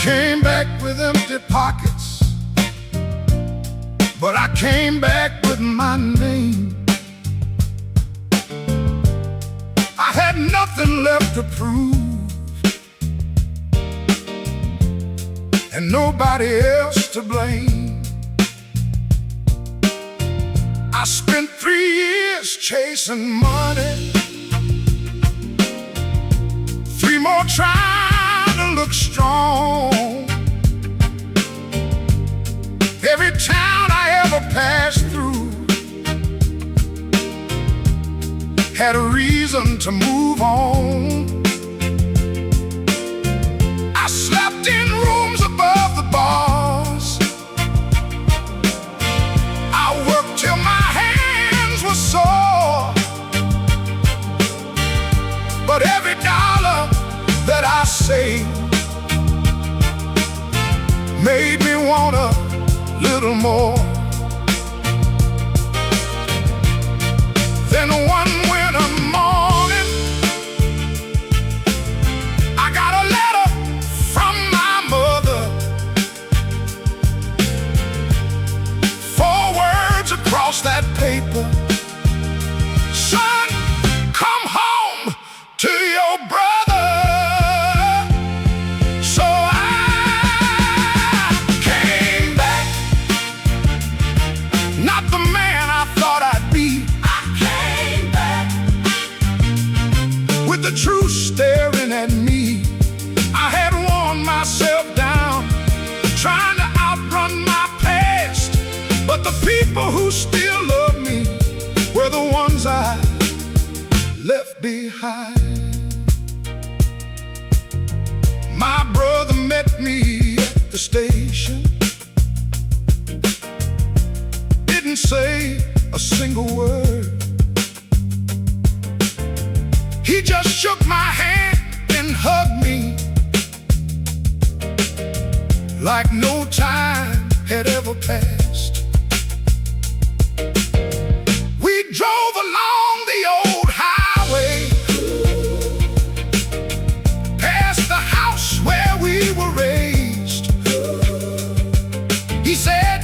came back with empty pockets, but I came back with my name. I had nothing left to prove, and nobody else to blame. I spent 3 years chasing money, 3 more trying to look strong. Every town I ever passed through had a reason to move on. I slept in rooms above the bars. I worked till my hands were sore, but every dollar that I saved made me want a little more. Then one winter morning, I got a letter from my mother. 4 words across that paper: son, come home to your brother. So I came back, not the man I thought I'd be. I came back with the truth staring at me. I had worn myself down trying to outrun my past, but the people who still love me were the ones I left behind. My brother met me at the station, didn't say a single word. He just shook my hand and hugged me like no time had ever passed. We drove along the old highway, past the house where we were raised. He said,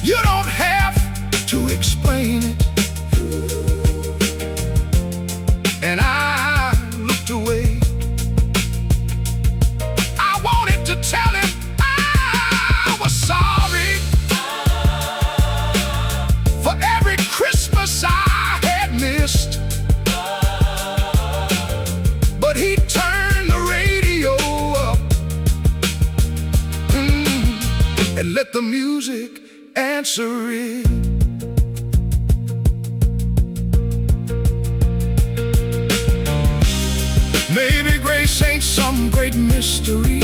you don't have to explain it. And I looked away. I wanted to tell him I was sorry for every Christmas I had missed, but he turned the radio up and let the music answer it. Maybe grace ain't some great mystery.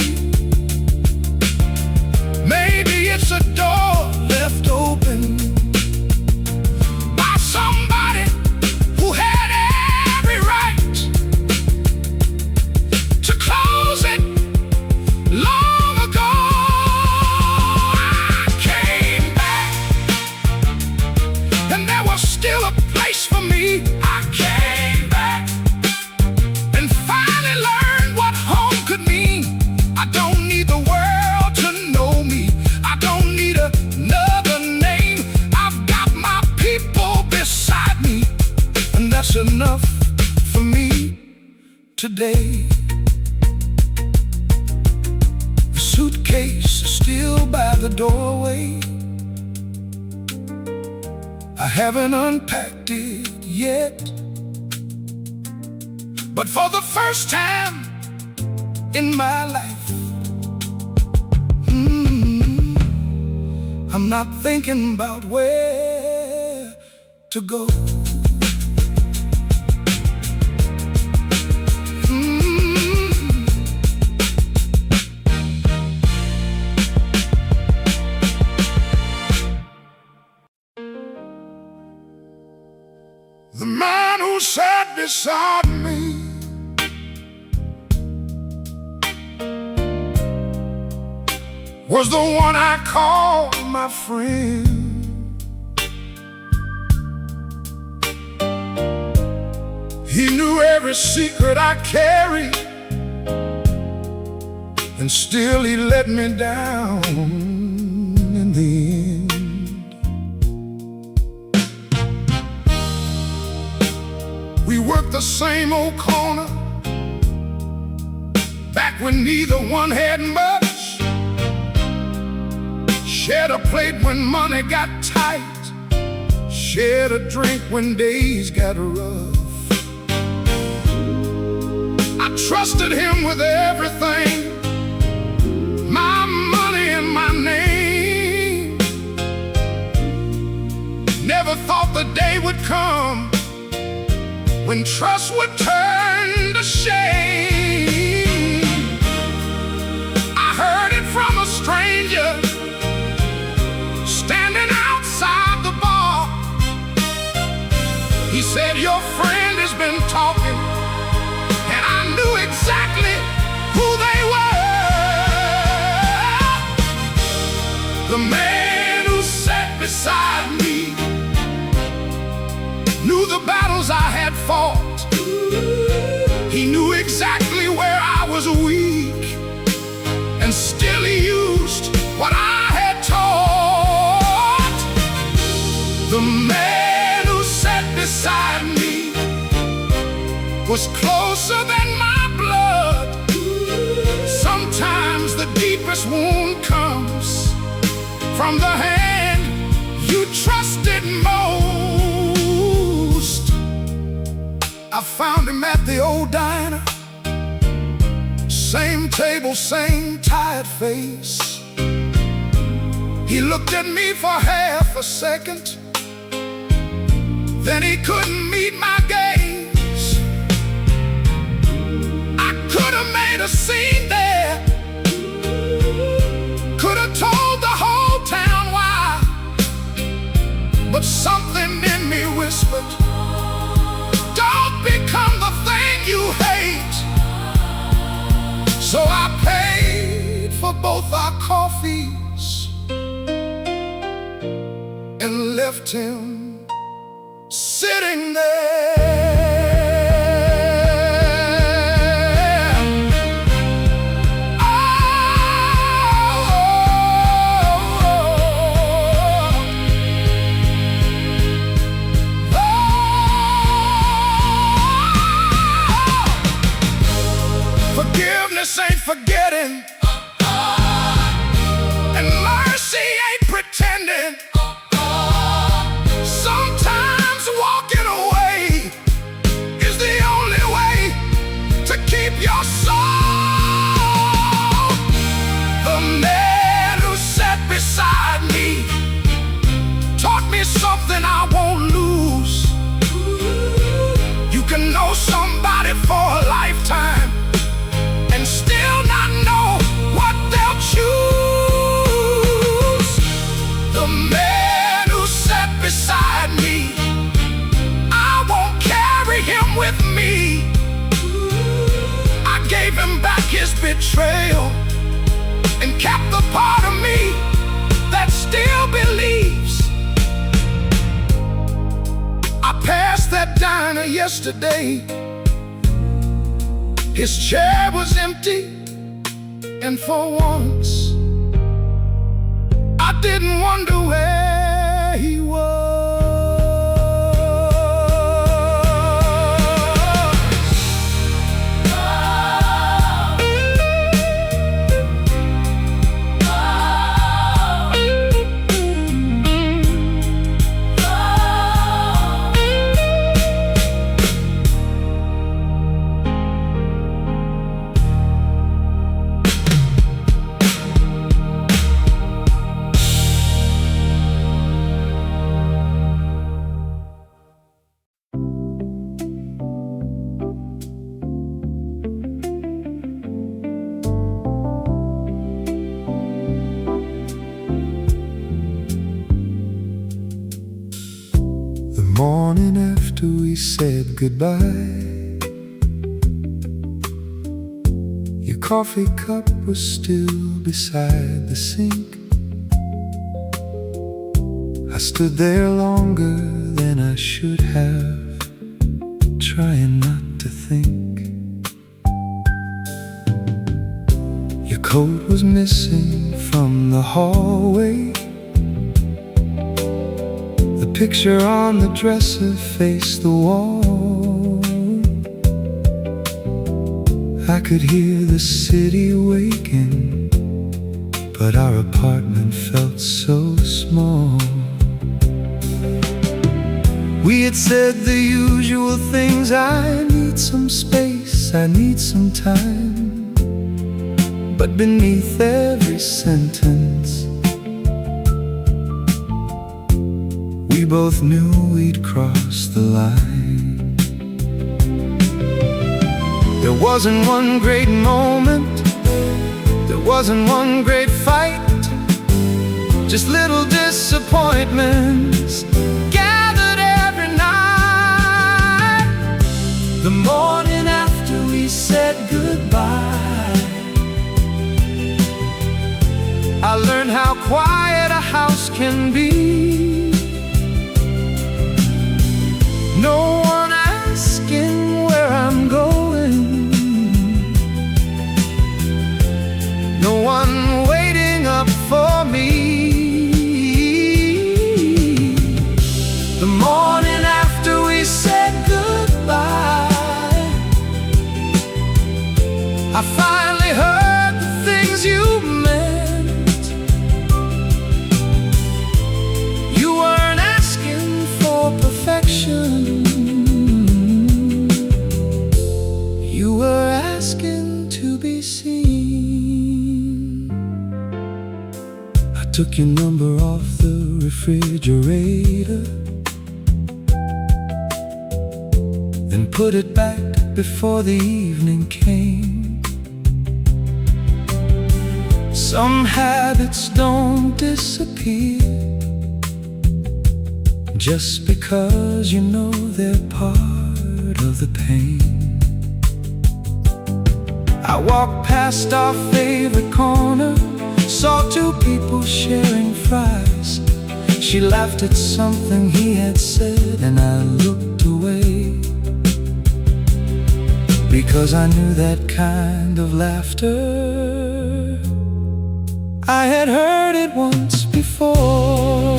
Maybe it's a door left open by somebody who had every right to close it long ago. I came back, and there was still a place for me. I came back and finally learned what home could mean. I don't need the world to know me. I don't need another name. I've got my people beside me, and that's enough for me today. The suitcase is still by the doorway. I haven't unpacked it yet, but for the first time in my life, I'm not thinking about where to go. The man who sat beside me was the one I called my friend. He knew every secret I carried, and still he let me down in the end. We worked the same old corner back when neither one had much. Shared a plate when money got tight, shared a drink when days got rough. I trusted him with everything, my money and my name. Never thought the day would come when trust would turn to shame. I heard it from a stranger standing outside the bar. He said, "Your friend has been talking," and I knew exactly who they were. The man who sat beside me knew the battles I had fought. He knew exactly where I was weak, and still he used what I had taught. The man who sat beside me was closer than my blood. Sometimes the deepest wound comes from the hand you trusted most. I found him at the old diner, same table, same tired face. He looked at me for half a second, then he couldn't meet my gaze. I could have made a scene there, could have told the whole town why, but something in me whispered, "Don't become the thing you hate." So I paid for both our coffees and left him sitting there. Forgiveness ain't forgetting, and mercy ain't pretending. Sometimes walking away is the only way to keep your soul. The man who sat beside me taught me something I won't lose. You can know somebody for a lifetime and still not know what they'll choose. The man who sat beside me, I won't carry him with me. I gave him back his betrayal and kept the part of me that still believes. I passed that diner yesterday. His chair was empty, and for once I didn't wonder where he was. Morning after we said goodbye, your coffee cup was still beside the sink. I stood there longer than I should have, trying not to think. Your coat was missing from the hallway. The picture on the dresser faced the wall. I could hear the city waking, but our apartment felt so small. We had said the usual things: I need some space, I need some time. But beneath every sentence, we both knew we'd crossed the line. There wasn't one great moment, there wasn't one great fight, just little disappointments gathered every night. The morning after we said goodbye, I learned how quiet a house can be. No one asking where I'm going, no one waiting up for me. The morning after we said goodbye, I finally heard the things you meant. You weren't asking for perfection, you were asking to be seen. I took your number off the refrigerator, then put it back before the evening came. Some habits don't disappear just because you know they're part of the pain. I walked past our favorite corner, saw two people sharing fries. She laughed at something he had said, and I looked away, because I knew that kind of laughter, I had heard it once before.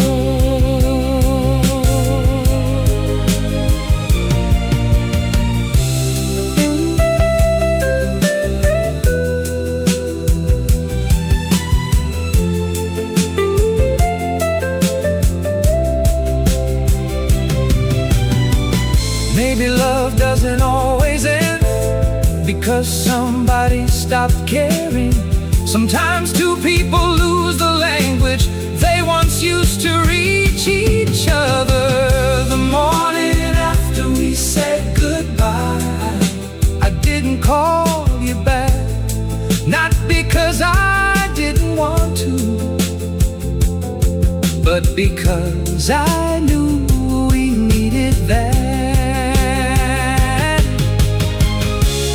Maybe love doesn't always end because somebody stopped caring. Sometimes two people lose the language they once used to reach each other. The morning after we said goodbye, I didn't call you back, not because I didn't want to, but because I knew we needed that.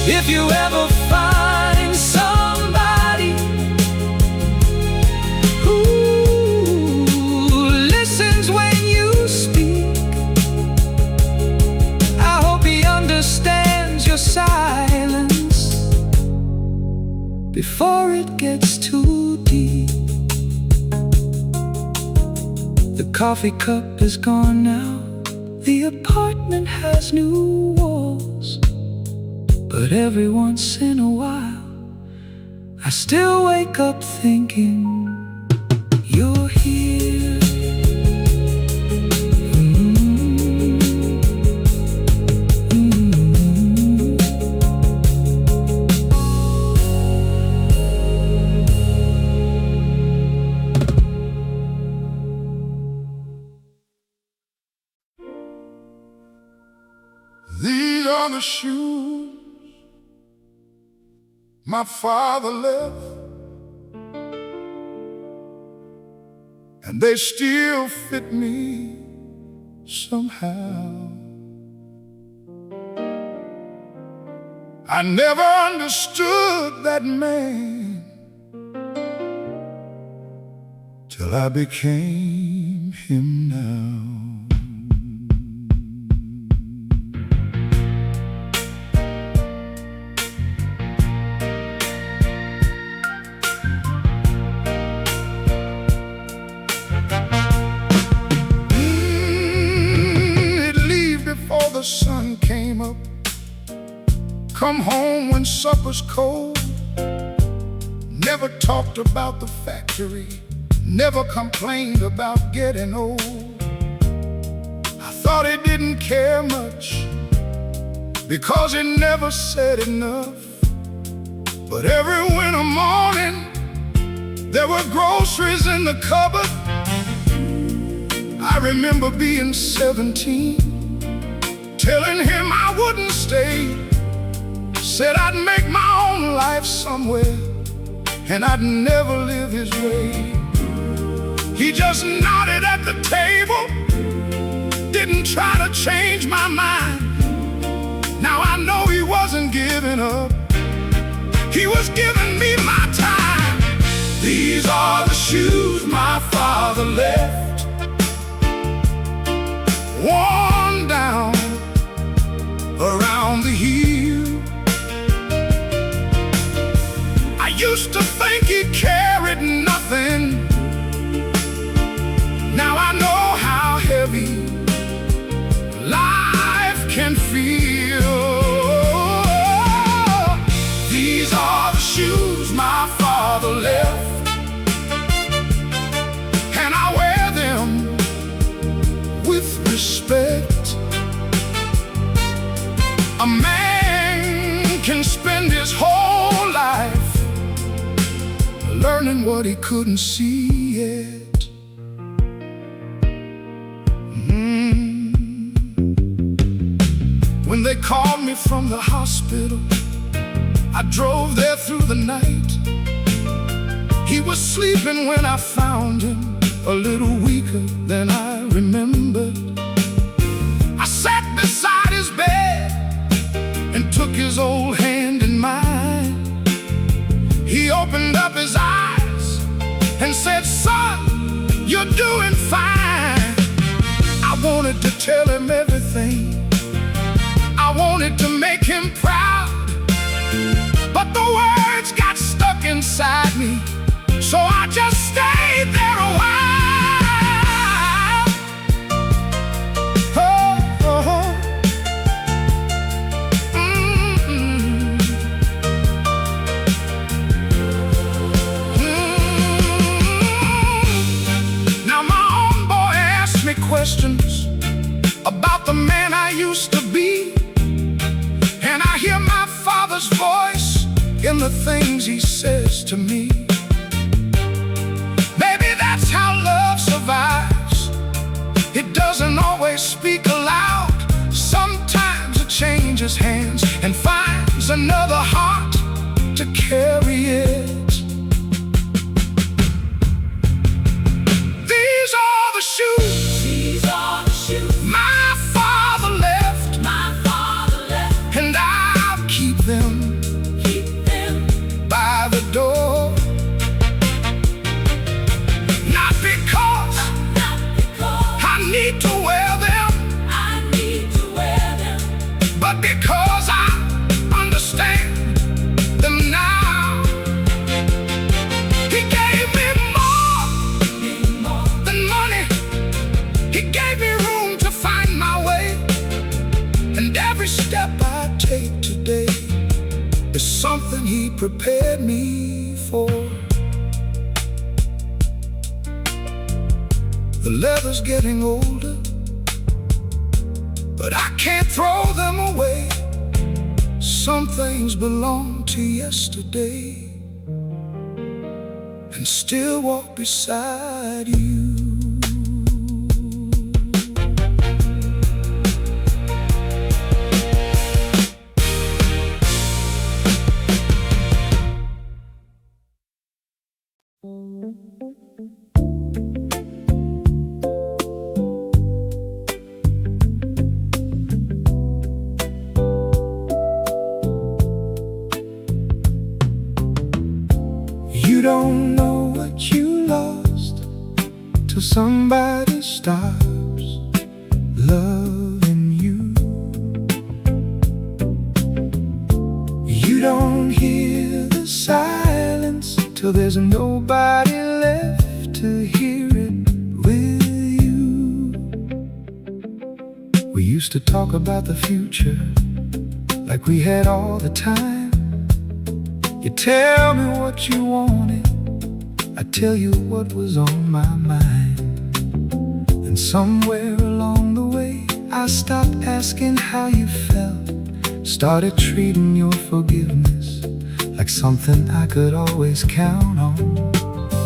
If you ever find somebody who listens when you speak, I hope he understands your silence before it gets too deep. The coffee cup is gone now, the apartment has new walls, but every once in a while I still wake up thinking you're here. These are the shoes my father left, and they still fit me somehow. I never understood that man till I became him now. was cold. Never talked about the factory, never complained about getting old. I thought he didn't care much because he never said enough. But every winter morning there were groceries in the cupboard. I remember being 17, telling him I wouldn't stay. Said I'd make my own life somewhere, and I'd never live his way. He just nodded at the table, didn't try to change my mind. Now I know he wasn't giving up, he was giving me my time. These are the shoes my father left, worn down around the heel. I used to think he carried nothing. Now I know how heavy life can feel. These are the shoes my father left, and I wear them with respect. A man can spend his whole life learning what he couldn't see yet. When they called me from the hospital, I drove there through the night. He was sleeping when I found him, a little weaker than I remembered. I sat beside his bed and took his old hand in mine. He opened up his eyes and said, "Son, you're doing fine." I wanted to tell him everything, I wanted to make him proud, but the words got stuck inside me, so I just stayed there a while. Oh, oh, oh. Now my own boy asked me questions about the man I used to be, and I hear my father's voice in the things he says to me. Maybe that's how love survives. It doesn't always speak aloud. Sometimes it changes hands and finds another heart to carry it. These are the shoes, These are the shoes my father left, and I'll keep them by the door. Not because I need to wear them, but because I understand them now. He gave me more than money. He gave me room to find my way, and every step I take today is something he prepared me for. The leather's getting older, but I can't throw them away. Some things belong to yesterday and still walk beside you. You don't know what you lost till somebody stops loving you. You don't hear the silence till there's nobody left to hear it with you. We used to talk about the future like we had all the time, You tell me what you wanted, I tell you what was on my mind. And somewhere along the way, I stopped asking how you felt, started treating your forgiveness like something I could always count on.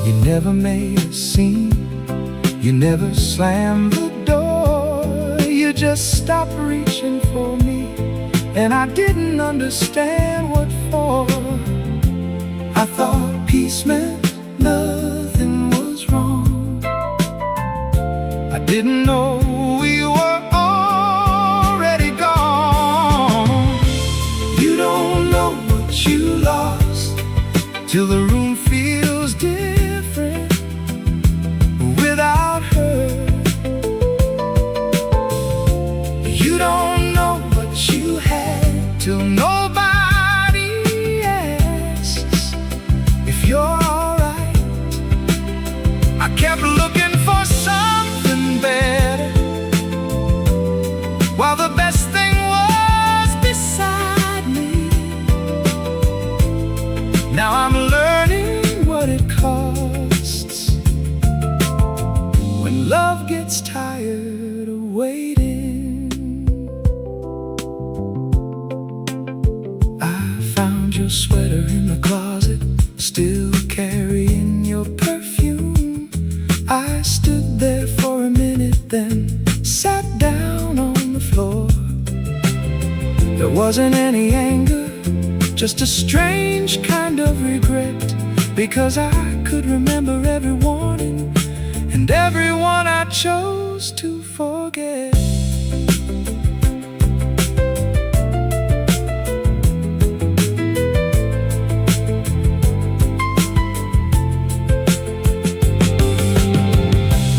You never made a scene, you never slammed the door. You just stopped reaching for me, and I didn't understand what for. I thought peace meant nothing was wrong. I didn't know we were already gone. You don't know what you lost till the room feels different without her. You don't know what you had till nobody asks if you're alright. I kept looking for something better, while the best thing was beside me. Now I'm learning what it costs when love gets tired of waiting. I found your sweater in the closet, still carrying your perfume. I stood there for a minute, then sat down on the floor. There wasn't any anger, just a strange kind of regret, because I could remember every warning and everyone I chose to forget.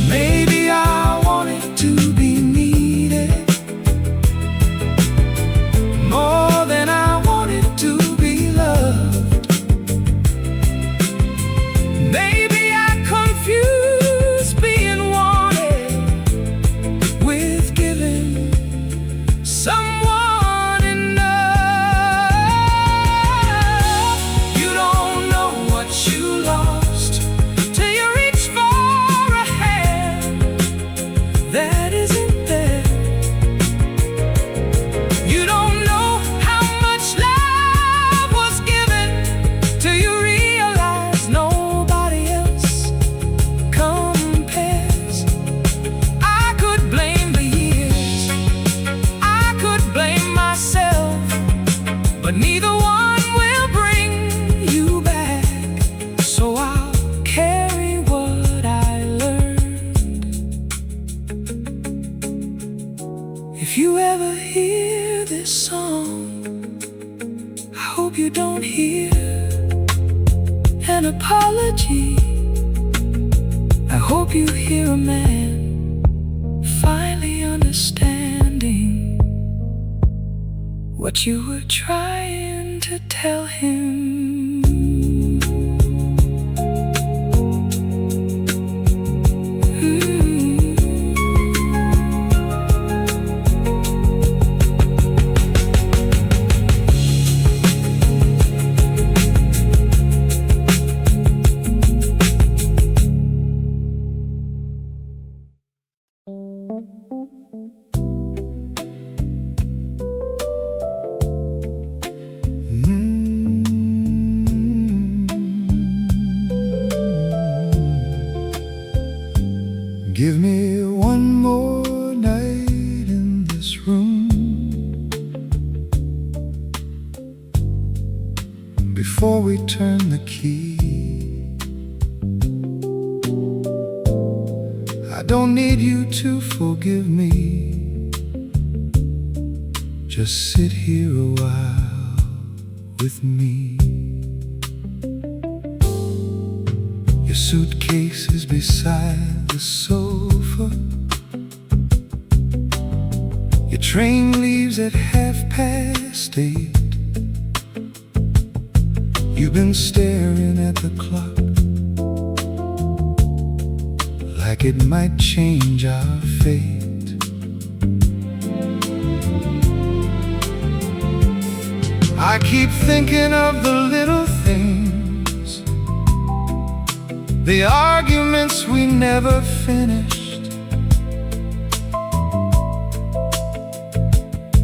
Maybe I wanted to be needed more than I wanted to be loved. Maybe I confused being wanted with giving someone enough. You don't know what you lost till you reach for a hand that isn't there. You don't know how much love was given till you realize nobody else compares. I could blame the years, I could blame myself, but neither one will bring you back. So I'll carry what I learned. If you ever hear this song, I hope you don't hear an apology. I hope you hear a man finally understanding what you were trying to tell him. Give me one more night in this room before we turn the key. I don't need you to forgive me, just sit here a while with me. Your suitcase is beside the sofa. Your train leaves at 8:30. You've been staring at the clock like it might change our fate. I keep thinking of the little things the arguments we never finished,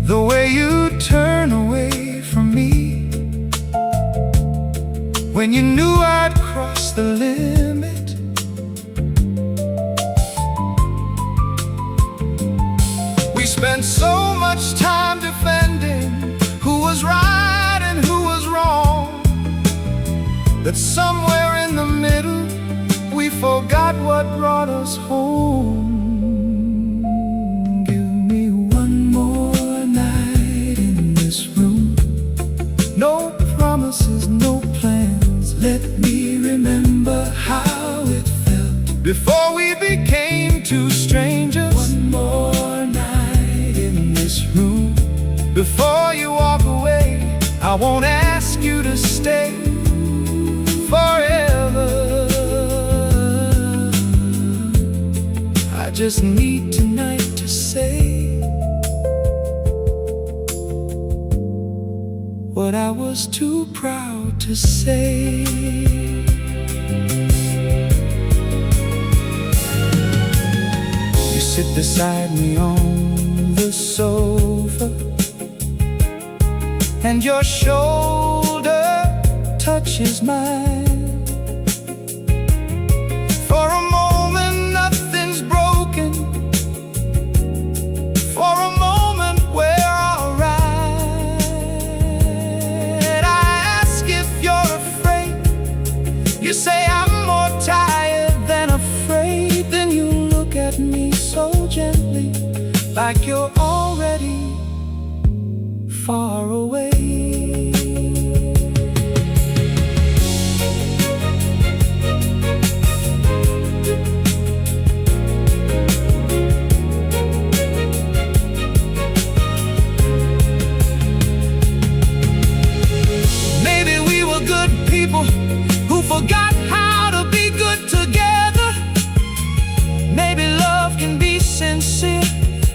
the way you turn away from me when you knew I'd crossed the limit. We spent so much time defending who was right and who was wrong, that somewhere in the middle we forgot what brought us home. Give me one more night in this room. No promises, no plans. Let me remember how it felt before we became two strangers. One more night in this room. Before you walk away, I won't ask you to stay forever. I just need tonight to say what I was too proud to say. You sit beside me on the sofa, and your shoulder touches mine. For a moment nothing's broken, for a moment we're alright. I ask if you're afraid, you say I'm more tired than afraid. Then you look at me so gently, like you're already far away. Maybe we were good people who forgot how to be good together. Maybe love can be sincere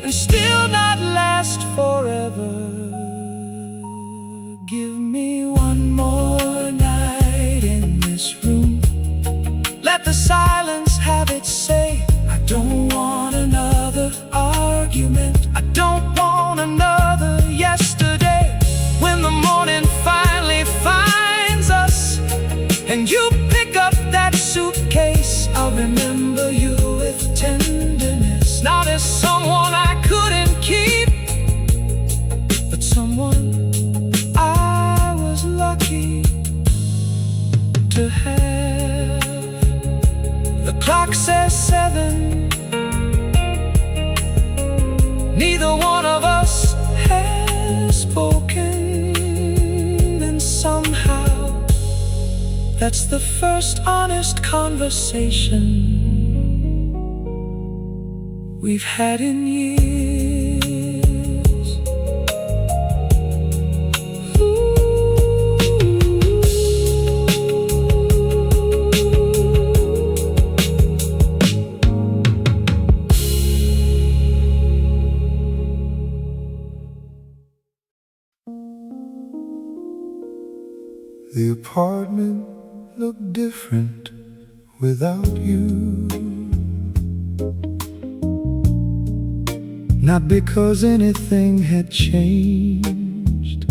and still not last forever. Give me one more night in this room. Let the silence have its say. I don't want another argument. I don't want another yesterday. When the morning finally finds us and you pick up that suitcase, I'll remember you with tenderness. Now there's someone I couldn't keep, but someone I was lucky to have. The clock says 7. Neither one of us has spoken, and somehow that's the first honest conversation we've had in years. The apartment looked different without you. Not because anything had changed,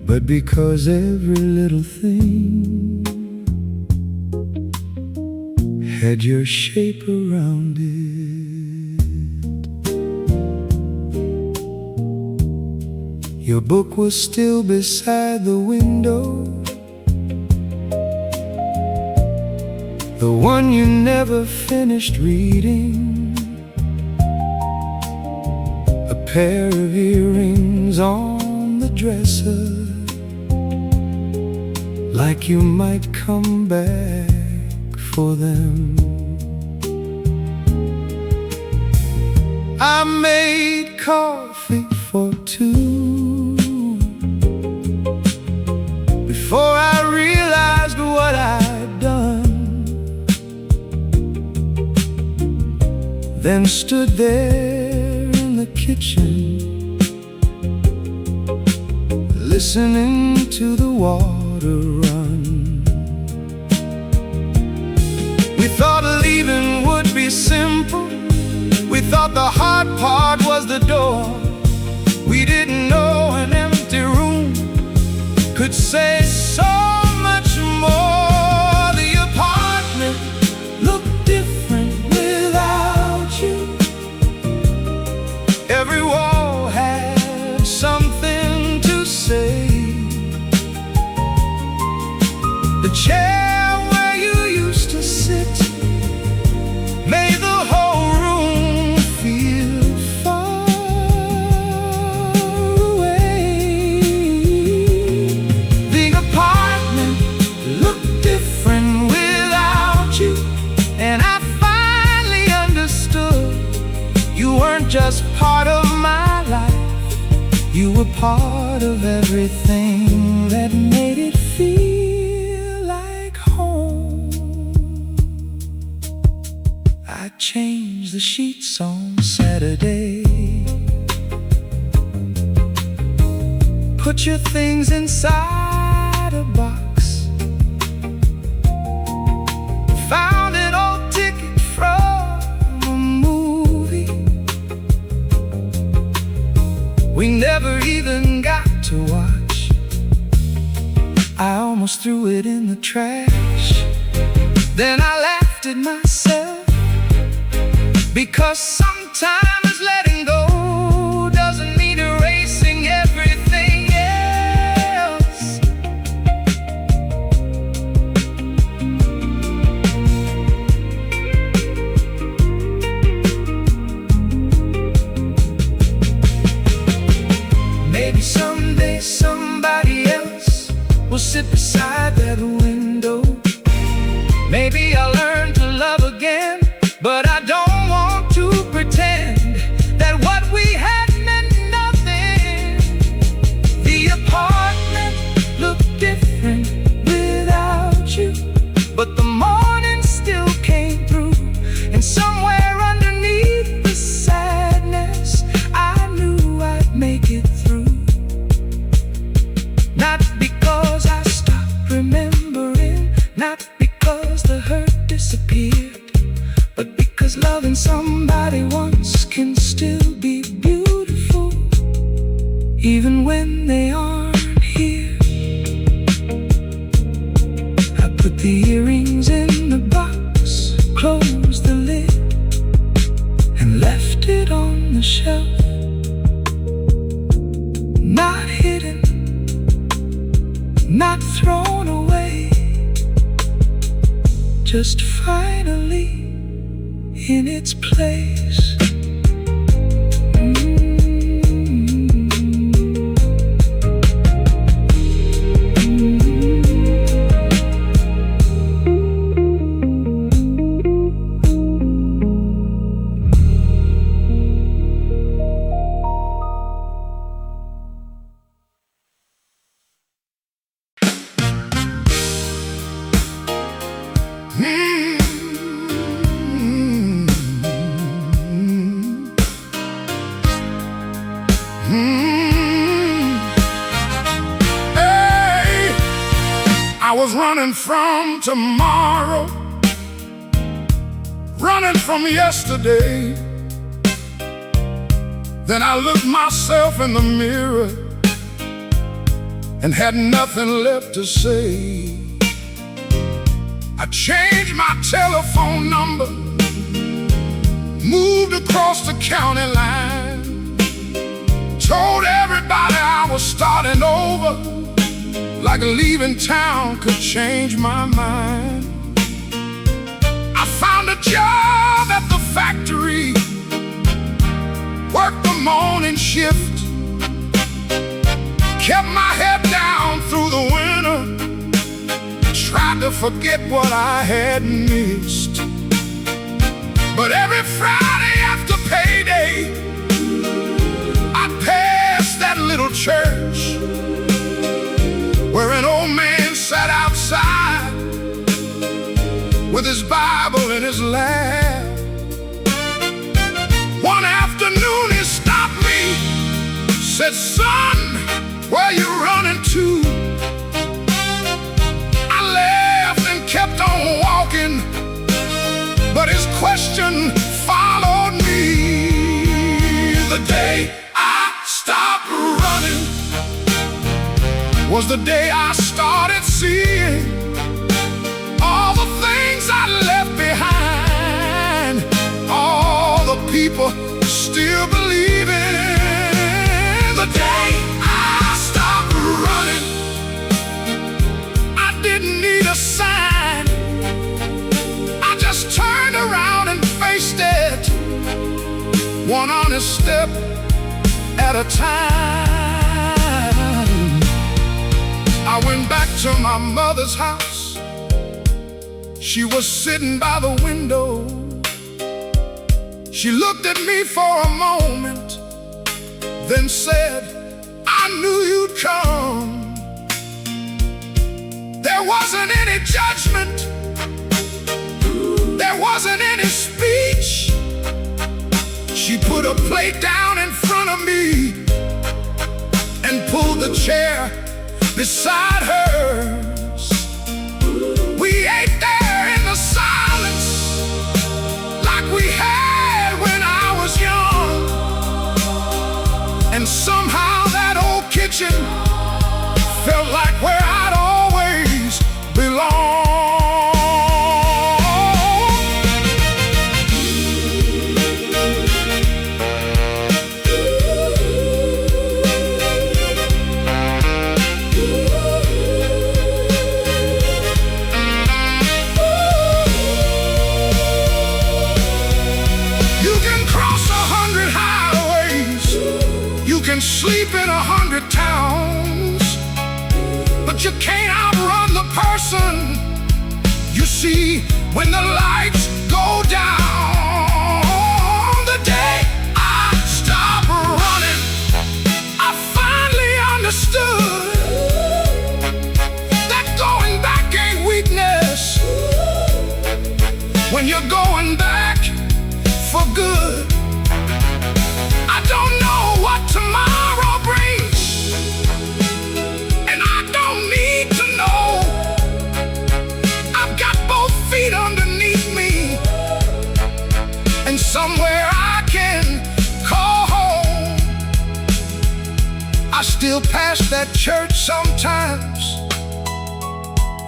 but because every little thing had your shape around it. Your book was still beside the window, the one you never finished reading. A pair of earrings on the dresser, like you might come back for them. I made coffee for two before I realized what I'd done, then stood there in the kitchen, listening to the water run. leaving would be simple. We thought the hard part was the door. We didn't know an empty room could say so much more. The apartment looked different without you. Every wall had something to say. The chair where you used to sit made the whole room feel far away. The apartment looked different without you, and I finally understood you weren't just part of my life. You were part of everything that made it feel like home. I changed the sheets on Saturday, put your things inside a box, found an old ticket from a movie we never even got to watch. I almost threw it in the trash. Then I laughed at myself, because sometimes letting go doesn't mean erasing everything else. Maybe someday somebody else will sit beside that window. Maybe I'll learn to love again, but I don't want to pretend that what we had meant nothing. The apartment looked different without you, but the morning still came through, and somewhere underneath the sadness I knew I'd make it through. Not because I stopped remembering, not because the hurt disappeared, but because loving somebody once can still be beautiful, even when they aren't here. I put the earrings in the box, closed the lid, and left it on the shelf. Not hidden, not thrown away, just finally in its place. Hey, I was running from tomorrow, running from yesterday. Then I looked myself in the mirror and had nothing left to say. I changed my telephone number, moved across the county line, told everybody I was starting over, like leaving town could change my mind. I found a job at the factory, worked the morning shift, kept my head down through the winter, tried to forget what I had missed. But every Friday after payday, I passed that little church where an old man sat outside with his Bible in his lap. One afternoon he stopped me, said, "Son, where you running to?" I laughed and kept on walking, but was the day I started seeing all the things I left behind, all the people still believing. The day I stopped running, I didn't need a sign. I just turned around and faced it, one honest step at a time. I went back to my mother's house. She was sitting by the window. She looked at me for a moment, then said, "I knew you'd come." There wasn't any judgment, there wasn't any speech. She put a plate down in front of me and pulled the chair beside hers. We ate there in the silence like we had when I was young. And somehow that old kitchen felt like where I'd always belonged. Sleep in 100 towns, but you can't outrun the person you see when the lights go down. The day I stopped running, I finally understood that going back ain't weakness when you're going back for good. I don't know what tomorrow brings, and I don't need to know. I've got both feet underneath me, and somewhere I can call home. I still pass that church sometimes.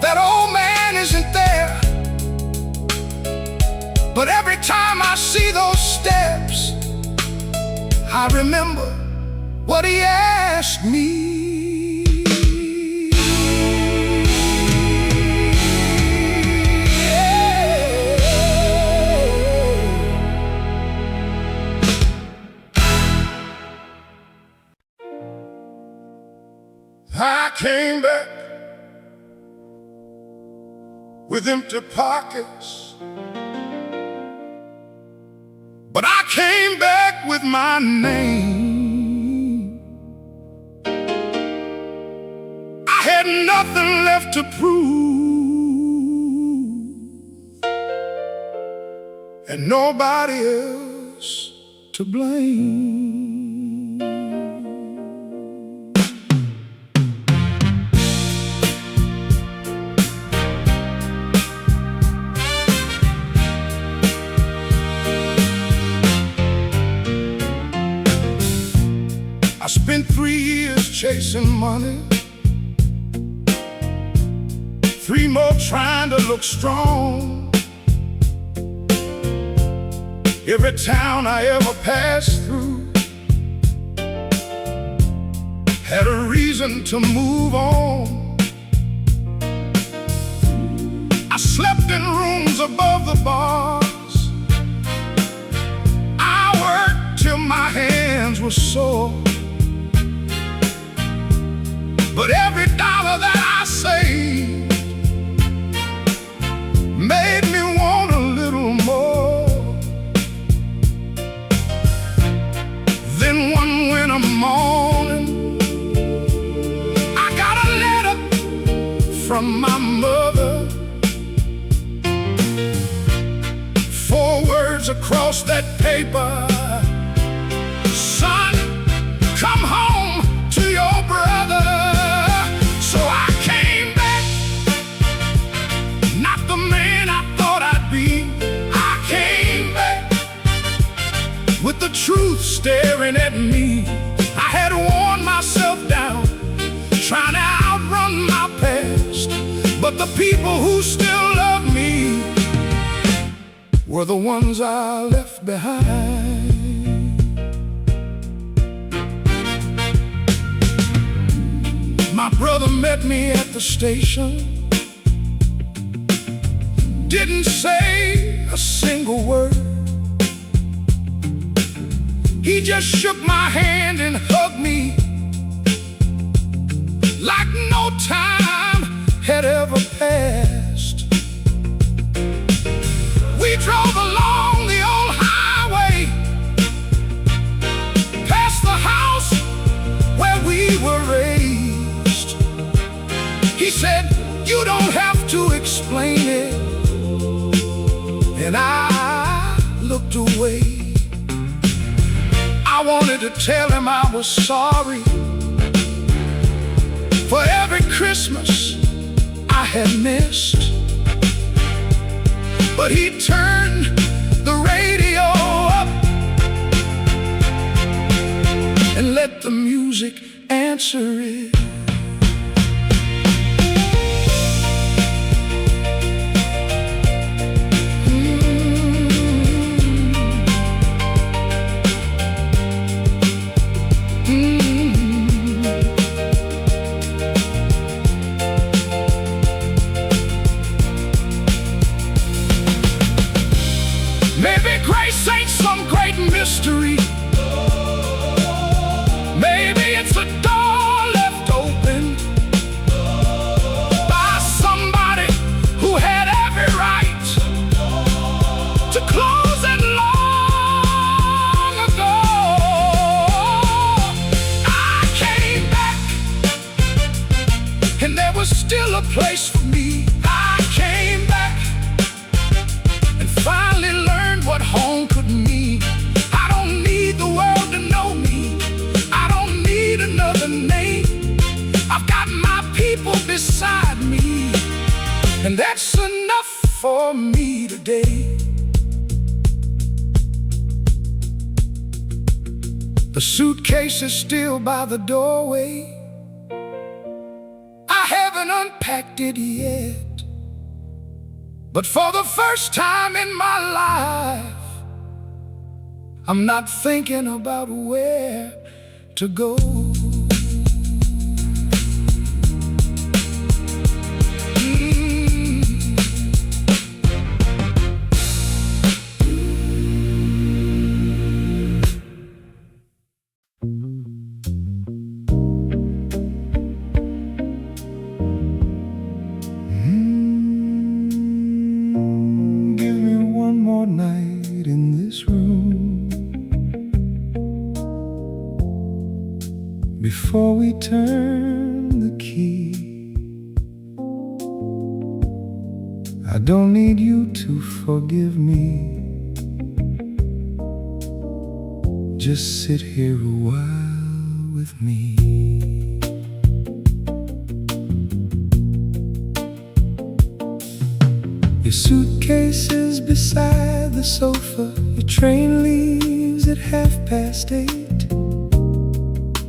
That old man isn't there, but every time I see those steps, I remember what he asked me. I came back with empty pockets, but I came back with my name. I had nothing left to prove, and nobody else to blame. I spent 3 years chasing money, 3 more trying to look strong. Every town I ever passed through had a reason to move on. I slept in rooms above the bars. I worked till my hands were sore. But every dollar that I saved made me want a little more. Then one winter morning, I got a letter from my mother. 4 words across that paper: "Son, come home to your brother." So I came back, not the man I thought I'd be. I came back with the truth staring at me. I had worn myself down, trying to but the people who still love me were the ones I left behind. My brother met me at the station, didn't say a single word. He just shook my hand and hugged me like no time had ever passed. We drove along the old highway, past the house where we were raised. He said, "You don't have to explain it." And I looked away. I wanted to tell him I was sorry for every Christmas I had missed, but he turned the radio up and let the music answer it. Maybe grace ain't some great mystery. Maybe it's a door left open by somebody who had every right to close it long ago. I came back and there was still a place for me. I came back and finally learned what home could mean. I don't need the world to know me. I don't need another name. I've got my people beside me, and that's enough for me today. The suitcase is still by the doorway. I haven't unpacked it yet, but for the first time in my life, I'm not thinking about where to go. Night in this room before we turn the key. I don't need you to forgive me. Just sit here a while with me. Your suitcase is beside the sofa. Your train leaves at 8:30.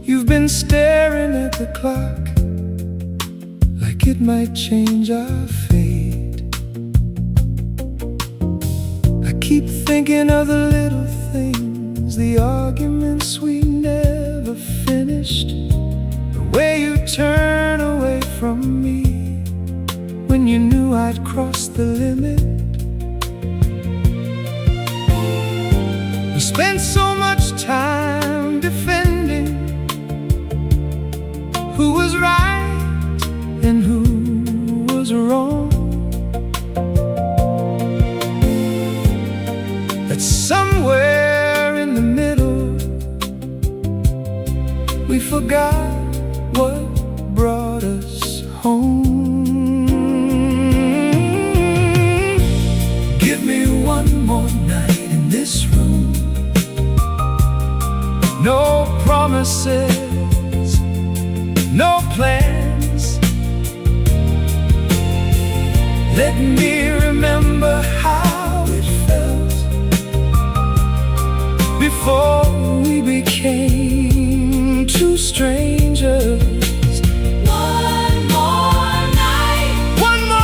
You've been staring at the clock like it might change our fate. I keep thinking of the little things, the arguments we never finished, the way you turn away from me when you knew I'd crossed the limit. We spent so much time defending who was right and who was wrong. That somewhere in the middle we forgot what brought us home. One more night in this room. No promises, no plans. Let me remember how it felt before we became two strangers. One more night. One more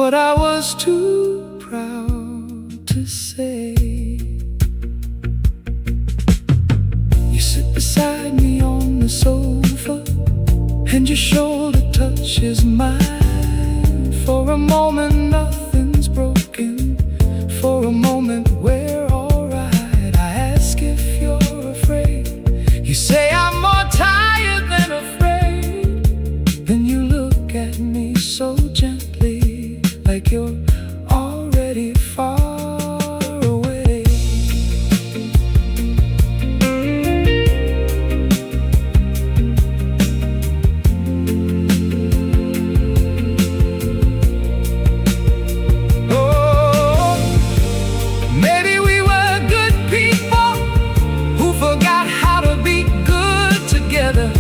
what I was too proud to say. You sit beside me on the sofa, and your shoulder touches mine. For a moment nothing's broken, for a moment we're alright. I ask if you're afraid, you say I'm more tired than afraid. Then you look at me so gently, like you're already far away. Oh, maybe we were good people who forgot how to be good together.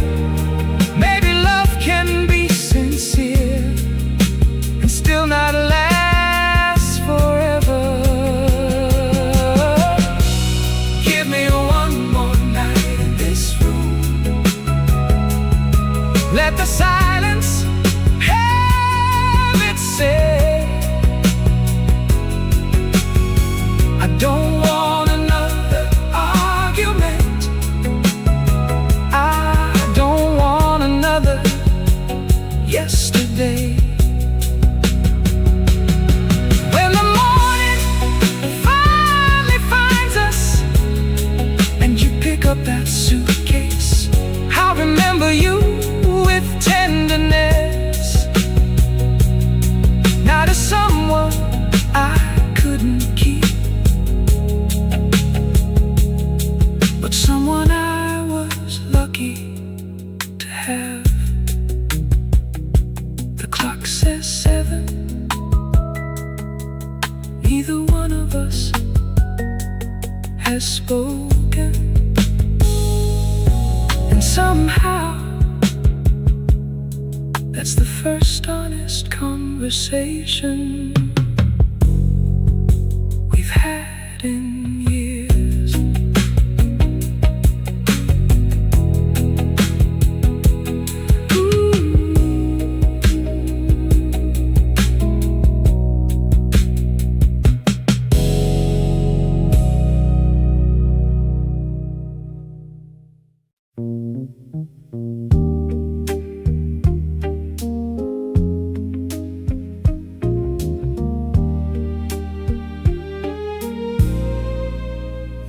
Maybe love can be sincere and still not last forever. Give me one more night in this room. Let the silence have its say. I don't want another argument. I don't want another yesterday. When the morning finally finds us and you pick up that suitcase, I'll remember you with tenderness. Not as someone I couldn't keep, but someone I was lucky to have. The clock says 7. Neither one of us has spoken, and somehow that's the first honest conversation we've had in years.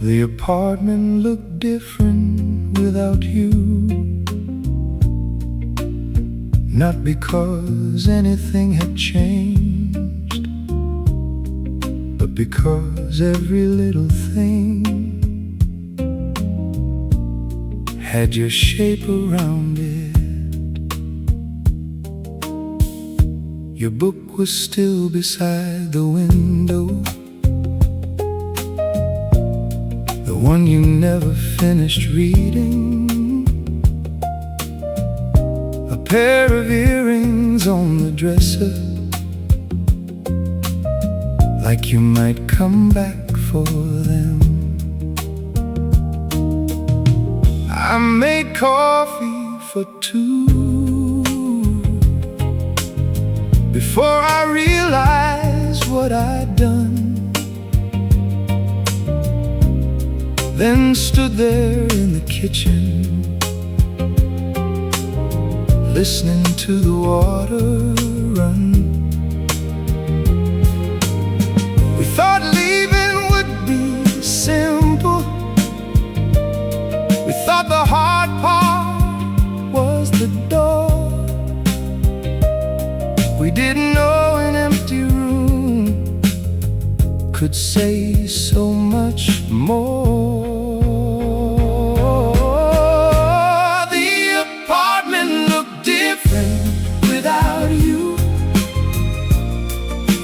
The apartment looked different without you. Not because anything had changed, but because every little thing had your shape around it. Your book was still beside the window, the one you never finished reading. A pair of earrings on the dresser, like you might come back for them. I made coffee for 2 before I realized what I'd done. Then stood there in the kitchen, listening to the water run. We thought leaving would be simple. We thought the hard part was the door. We didn't know an empty room could say so much more.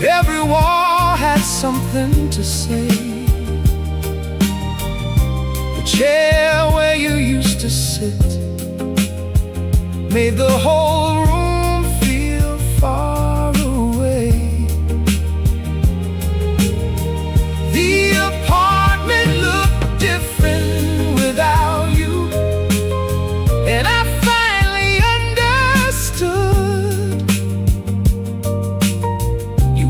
Every wall had something to say. The chair where you used to sit made the whole room feel far away. The apartment looked different without you, and I finally understood. You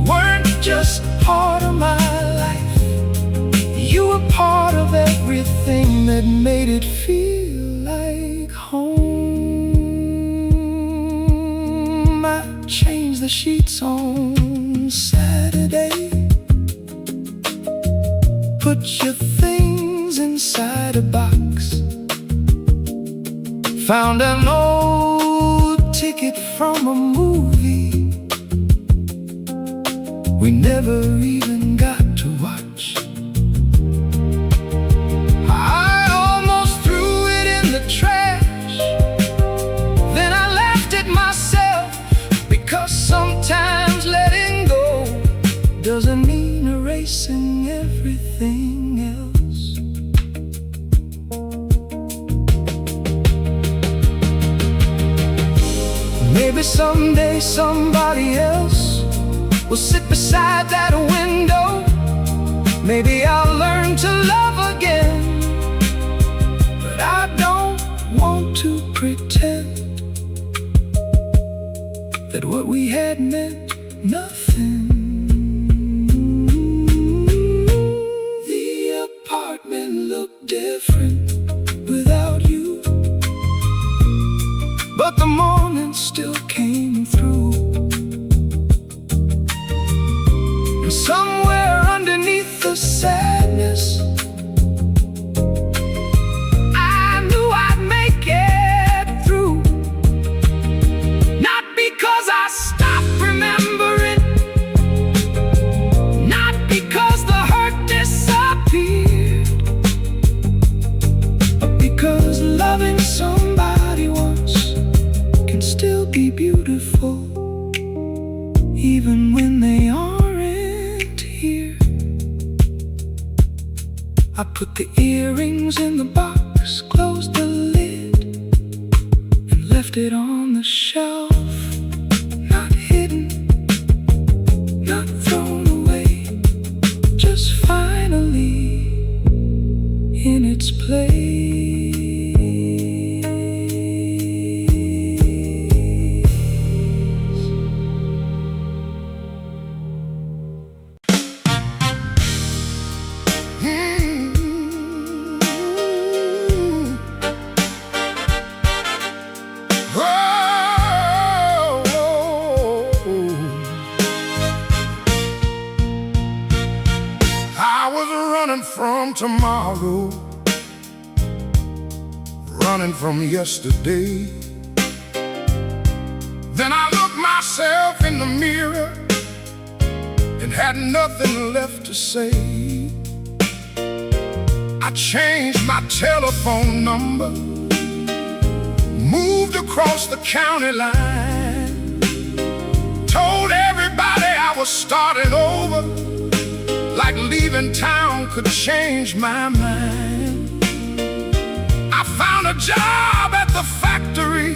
part of everything that made it feel like home. I changed the sheets on Saturday, put your things inside a box, found an old ticket from a movie we never even got to watch. I almost threw it in the trash, then I laughed at myself, because sometimes letting go doesn't mean erasing everything else. Maybe someday somebody else will sit beside that window. Maybe I'll learn to love again, but I don't want to pretend that what we had meant nothing. The apartment looked different without you, but the morning still came through. And somewhere underneath the sadness, I knew I'd make it through. Not because I stopped remembering, not because the hurt disappeared, but because loving somebody once can still be beautiful, even when they aren't here. I put the earrings in the box, closed the lid, and left it on the shelf. Not hidden, not thrown away, just finally in its place. From tomorrow, running from yesterday. Then I looked myself in the mirror and had nothing left to say. I changed my telephone number, moved across the county line, told everybody I was starting over, like leaving town could change my mind. I found a job at the factory,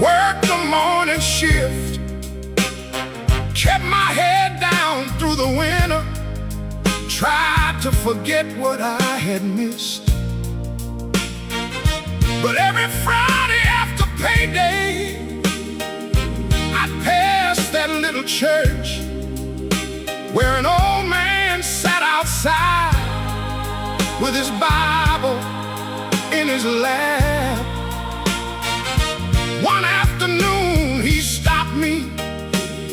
worked the morning shift, kept my head down through the winter, tried to forget what I had missed. But every Friday after payday, I'd pass that little church where an old man sat outside with his Bible in his lap. One afternoon he stopped me,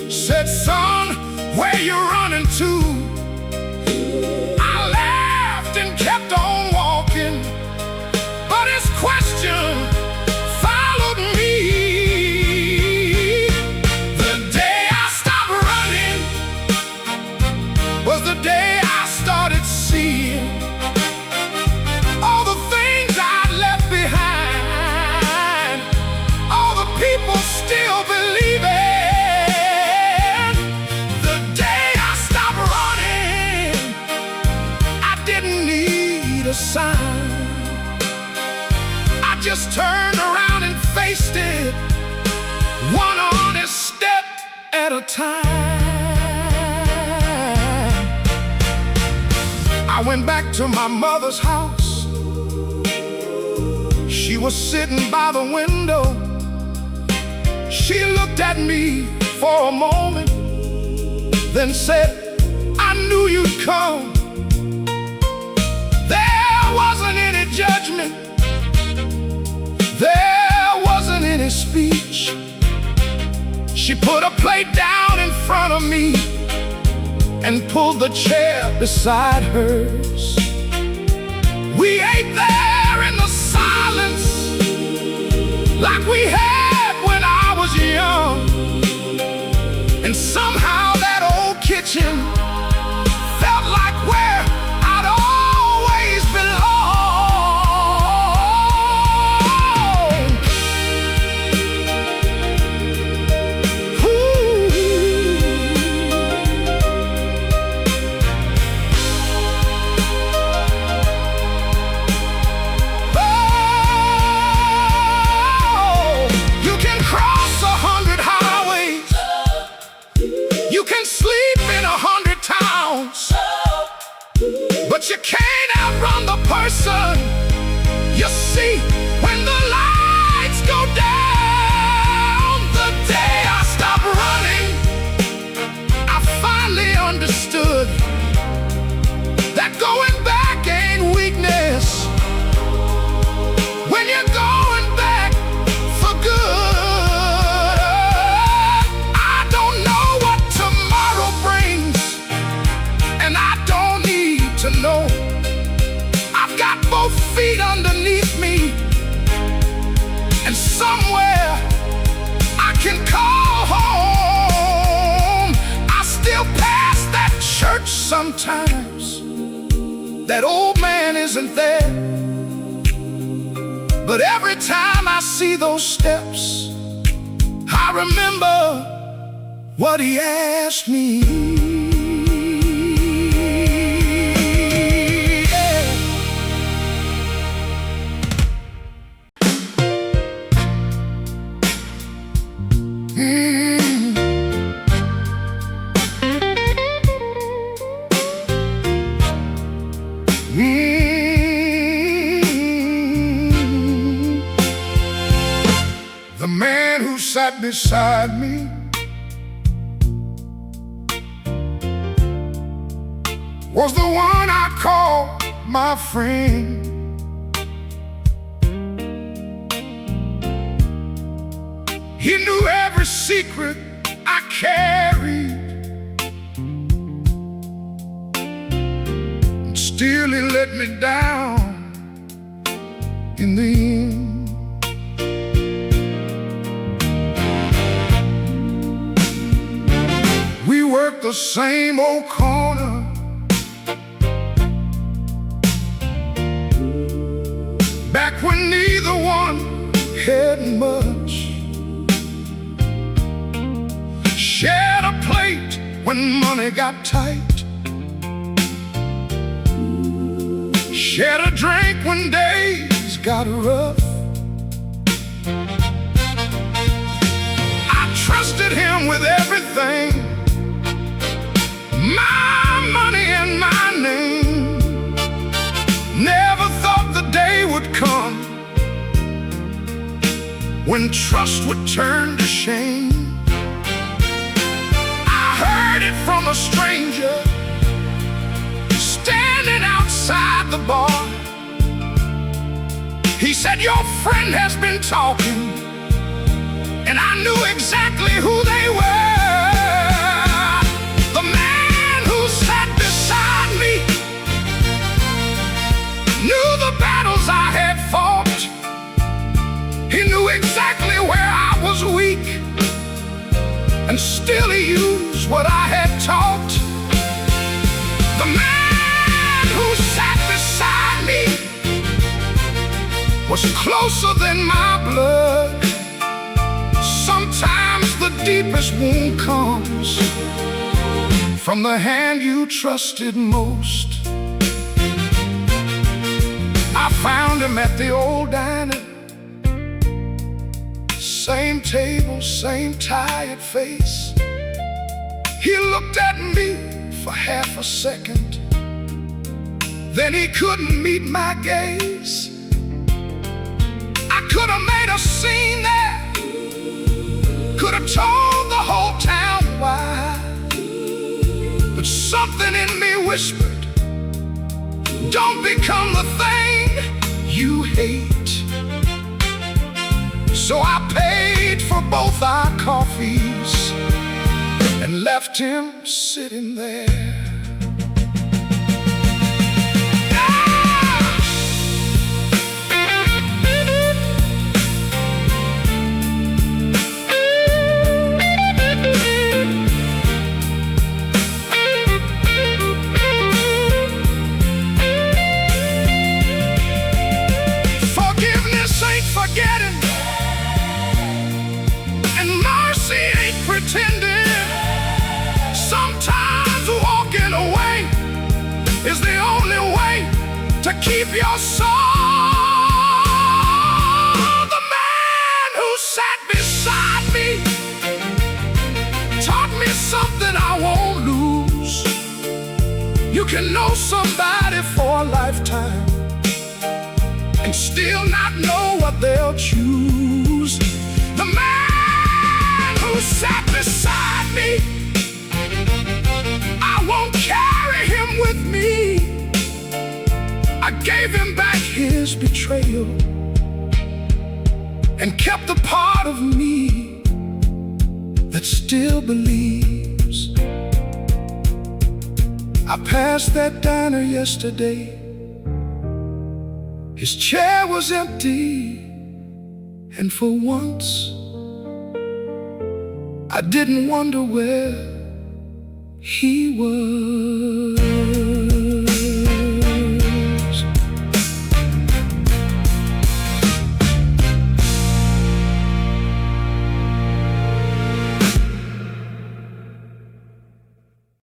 said, "Son, where you running to?" I laughed and kept on walking, but his question followed me. The day I stopped running was the day I started seeing all the things I'd left behind, all the people still believing. The day I stopped running, I didn't need a sign. I just turned around and faced it, one honest step at a time. I went back to my mother's house. She was sitting by the window. She looked at me for a moment, then said, "I knew you'd come. She put a plate down in front of me and pulled the chair beside hers. We ate there in the silence like we had when I was young. And somehow that old kitchen felt like where I'd always belong. You can cross 100 highways, you can sleep in 100 towns, but you can't outrun the person you see when the lights go down. The day I stopped running, I finally understood that going back ain't weakness. When you're going back for good, I don't know what tomorrow brings, and I don't need to know. I've got both feet underneath me, and somewhere I can call home. I still pass that church sometimes. That old man isn't there, but every time I see those steps, I remember what he asked me. The man who sat beside me was the one I call my friend. He knew every secret I carried, and still he let me down in the end. We worked the same old corner, back when neither one had much. Shared a plate when money got tight, shared a drink when days got rough. I trusted him with everything, my money and my name. Never thought the day would come when trust would turn to shame. I heard it from a stranger standing outside the bar. He said, "Your friend has been talking," and I knew exactly who they were. The man who sat beside me knew the battles I had fought. He knew exactly where I was weak, and still he used what I had taught. The man who sat beside me was closer than my blood. Sometimes the deepest wound comes from the hand you trusted most. I found him at the old diner, same table, same tired face. He looked at me for half a second, then he couldn't meet my gaze. I could have made a scene there, could have told the whole town why, but something in me whispered, don't become the thing you hate. So I paid for both our coffees and left him sitting there. Forgiveness ain't forgetting, and mercy ain't pretending. Sometimes walking away is the only way to keep your soul. The man who sat beside me taught me something I won't lose. You can know somebody for a lifetime and still not know what they'll choose. The man who sat beside me, I won't carry him with me. I gave him back his betrayal and kept the part of me that still believes. I passed that diner yesterday. His chair was empty, and for once I didn't wonder where he was.